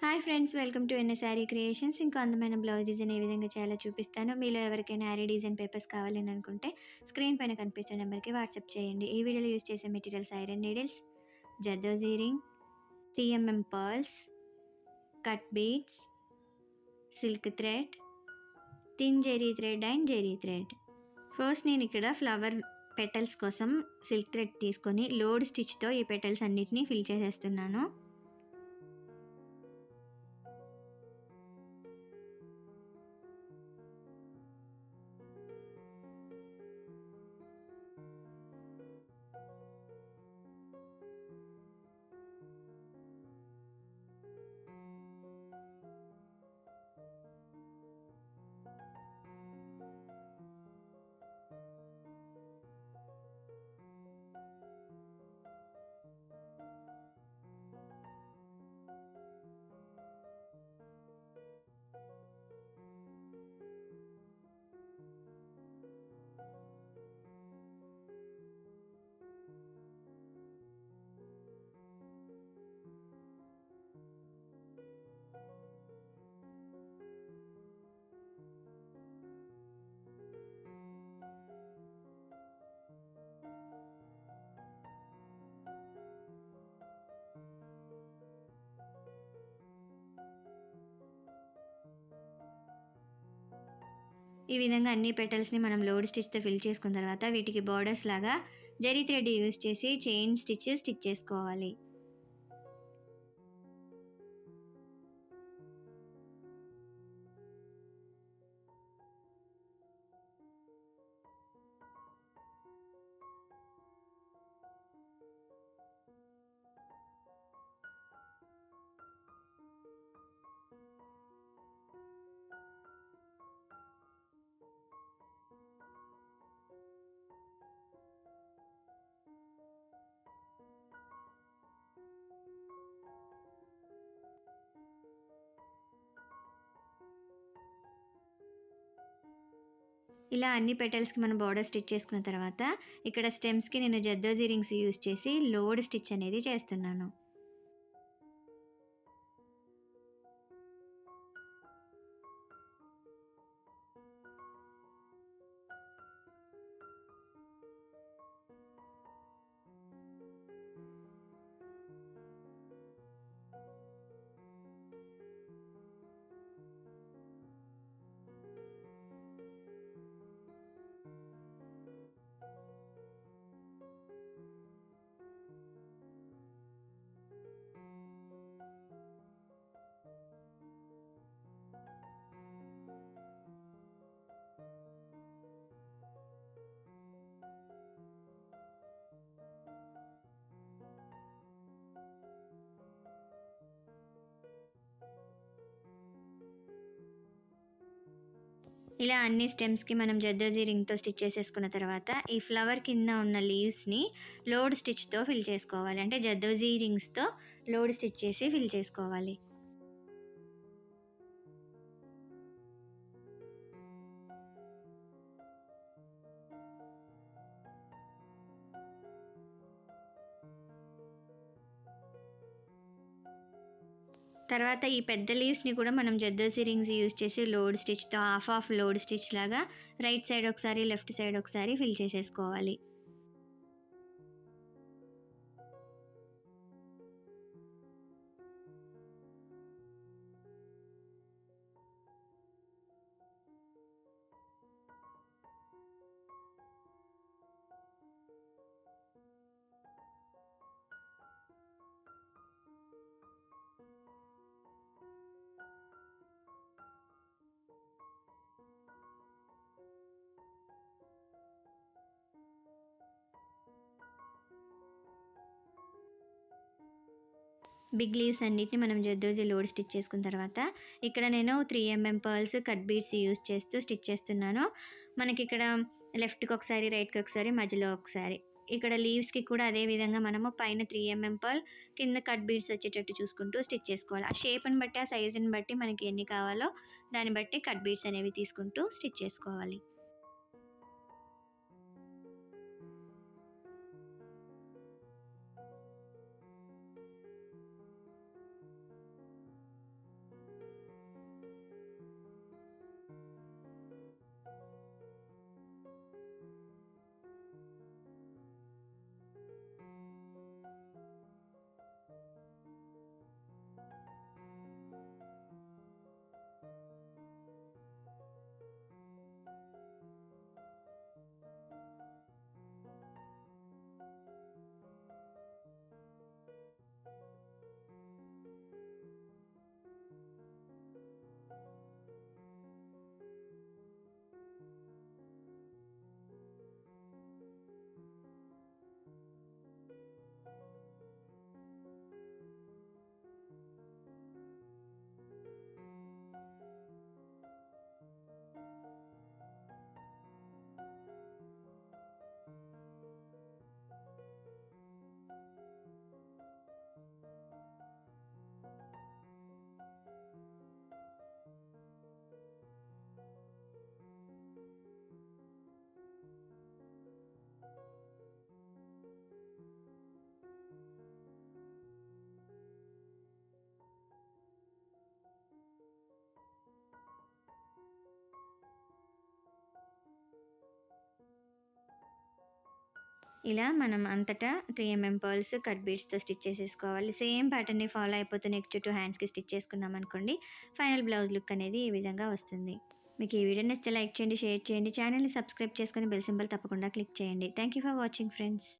Hi friends, welcome to NS sari creations. ఇంకా అందమైన blouse design ఏ విధంగా చేయాలో చూపిస్తాను. మీలో ఎవరికైనా శారీ డిజైన్ పేపర్స్ కావాలని అనుకుంటే స్క్రీన్ పైన కనిపిస్తున్న నెంబర్కి వాట్సాప్ చేయండి. ఈ వీడియోలో యూస్ చేసే materials iron needles, zardozi ring, 3mm pearls, cut beads, silk thread, thin zari thread and zari thread. First నేను ఇక్కడ ఫ్లవర్ పెటల్స్ కోసం సిల్క్ థ్రెడ్ తీసుకొని లోడ్ స్టిచ్తో ఈ పెటల్స్ అన్నిటినీ ఫిల్ చేసేస్తున్నాను. ఈ విధంగా అన్ని పెటల్స్ని మనం లోడ్ స్టిచ్తో ఫిల్ చేసుకున్న తర్వాత వీటికి బార్డర్స్ లాగా జరీ థ్రెడ్ యూస్ చేసి చైన్ స్టిచ్ చేసుకోవాలి. ఇలా అన్ని పెటల్స్కి మనం బార్డర్ స్టిచ్ చేసుకున్న తర్వాత ఇక్కడ స్టెమ్స్కి నేను జర్దోజీ రింగ్స్ యూస్ చేసి లోడ్ స్టిచ్ అనేది చేస్తున్నాను. ఇలా అన్ని స్టెమ్స్కి మనం జర్దోజీ రింగ్తో స్టిచ్ చేసేసుకున్న తర్వాత ఈ ఫ్లవర్ కింద ఉన్న లీవ్స్ని లోడ్ స్టిచ్తో ఫిల్ చేసుకోవాలి. అంటే జర్దోజీ రింగ్స్తో లోడ్ స్టిచ్ చేసి ఫిల్ చేసుకోవాలి. తర్వాత ఈ పెద్ద లీవ్స్ని కూడా మనం జర్దోజీ రింగ్స్ యూస్ చేసి లోడ్ స్టిచ్తో హాఫ్ లోడ్ స్టిచ్ లాగా రైట్ సైడ్ ఒకసారి లెఫ్ట్ సైడ్ ఒకసారి ఫిల్ చేసేసుకోవాలి. బిగ్ లీవ్స్ అన్నిటిని మనం జర్దోజీ లోడ్ స్టిచ్ చేసుకున్న తర్వాత ఇక్కడ నేను 3mm pearls cut beads use చేస్తూ స్టిచ్ చేస్తున్నాను. మనకి ఇక్కడ లెఫ్ట్కి ఒకసారి రైట్కి ఒకసారి మధ్యలో ఒకసారి ఇక్కడ లీవ్స్కి కూడా అదే విధంగా మనము పైన 3mm పర్ల్ కింద కట్ బీడ్స్ వచ్చేటట్టు చూసుకుంటూ స్టిచ్ చేసుకోవాలి. ఆ షేప్ని బట్టి ఆ సైజుని బట్టి మనకి ఎన్ని కావాలో దాన్ని బట్టి కట్ బీడ్స్ అనేవి తీసుకుంటూ స్టిచ్ చేసుకోవాలి. ఇలా మనం అంతటా 3 పర్ల్స్ కట్ బీడ్స్‌తో స్టిచ్ చేసేసుకోవాలి. సేమ్ ప్యాటర్న్‌ని ఫాలో అయిపోతూ నెక్ చుట్టూ హ్యాండ్స్‌కి స్టిచ్ చేసుకున్నామనుకోండి, ఫైనల్ బ్లౌజ్ లుక్ అనేది ఈ విధంగా వస్తుంది. మీకు ఈ వీడియో నచ్చితే లైక్ చేయండి, షేర్ చేయండి. ఛానెల్‌ని సబ్స్క్రైబ్ చేసుకొని బెల్ సింబల్ తప్పకుండా క్లిక్ చేయండి. Thank you for watching friends.